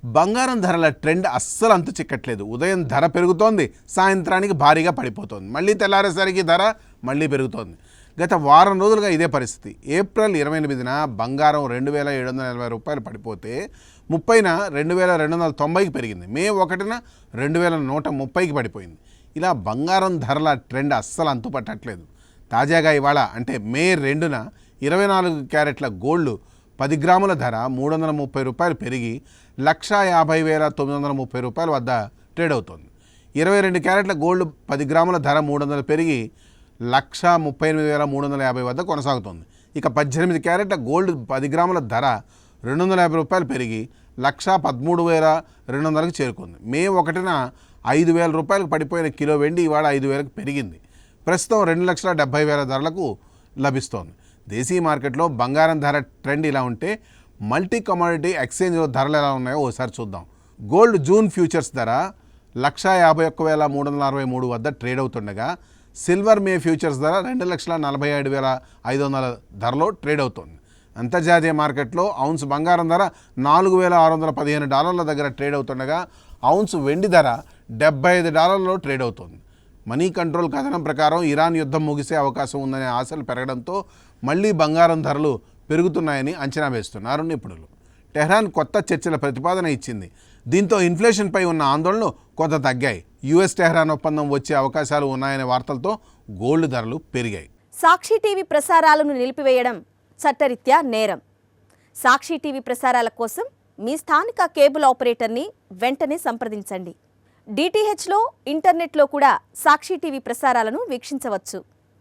బంగారం ధరల ట్రెండ్ అస్సలు అంతు చిక్కట్లేదు. ఉదయం ధర పెరుగుతోంది, సాయంత్రానికి భారీగా పడిపోతోంది, మళ్ళీ తెల్లారేసరికి ధర మళ్ళీ పెరుగుతోంది. గత వారం రోజులుగా ఇదే పరిస్థితి. ఏప్రిల్ 28న బంగారం 2740 రూపాయలు పడిపోతే 30న 2290కి పెరిగింది. మే 1న 2130కి పడిపోయింది. ఇలా బంగారం ధరల ట్రెండ్ అస్సలు అంతుపట్టట్లేదు. తాజాగా ఇవాళ అంటే మే 2న 24 క్యారెట్ల గోల్డ్ 10 గ్రాముల ధర 330 రూపాయలు పెరిగి 1,50,930 రూపాయల వద్ద ట్రేడ్ అవుతోంది. 22 క్యారెట్ల గోల్డ్ 10 గ్రాముల ధర 300 పెరిగి 1,38,350 వద్ద కొనసాగుతోంది. ఇక 18 క్యారెట్ల గోల్డ్ 10 గ్రాముల ధర 250 రూపాయలు పెరిగి 1,13,200కి చేరుకుంది. మే 1న 5,000 రూపాయలకు పడిపోయిన కిలో వెండి ఇవాళ 5,000కి పెరిగింది. ప్రస్తుతం 2,70,000 ధరలకు లభిస్తోంది. దేశీయ మార్కెట్లో బంగారం ధర ట్రెండ్ ఇలా ఉంటే మల్టీ కమోడిటీ ఎక్స్చేంజ్లో ధరలు ఎలా ఉన్నాయో ఒకసారి చూద్దాం. గోల్డ్ జూన్ ఫ్యూచర్స్ ధర 1,51,363 వద్ద ట్రేడ్ అవుతుండగా సిల్వర్ మే ఫ్యూచర్స్ ధర 2,47,500 ధరలో ట్రేడ్ అవుతుంది. అంతర్జాతీయ మార్కెట్లో ఔన్స్ బంగారం ధర $4,615 దగ్గర ట్రేడ్ అవుతుండగా ఔన్స్ వెండి ధర $75 ట్రేడ్ అవుతుంది. మనీ కంట్రోల్ కథనం ప్రకారం ఇరాన్ యుద్ధం ముగిసే అవకాశం ఉందనే ఆశలు పెరగడంతో మళ్లీ బంగారం ధరలు పెరుగుతున్నాయని అంచనా వేస్తున్నారు నిపుణులు. టెహ్రాన్ కొత్త చర్చల ప్రతిపాదన ఇచ్చింది. దీంతో ఇన్ఫ్లేషన్పై ఉన్న ఆందోళనలు కొంత తగ్గాయి. యుఎస్ టెహ్రాన్ ఒప్పందం వచ్చే అవకాశాలు ఉన్నాయనే వార్తలతో గోల్డ్ ధరలు పెరిగాయి. సాక్షి టీవీ ప్రసారాలను నిలిపివేయడం చట్టరీత్యా నేరం. సాక్షి టీవీ ప్రసారాల కోసం మీ స్థానిక కేబుల్ ఆపరేటర్ని వెంటనే సంప్రదించండి. డిటిహెచ్లో, ఇంటర్నెట్లో కూడా సాక్షి టీవీ ప్రసారాలను వీక్షించవచ్చు.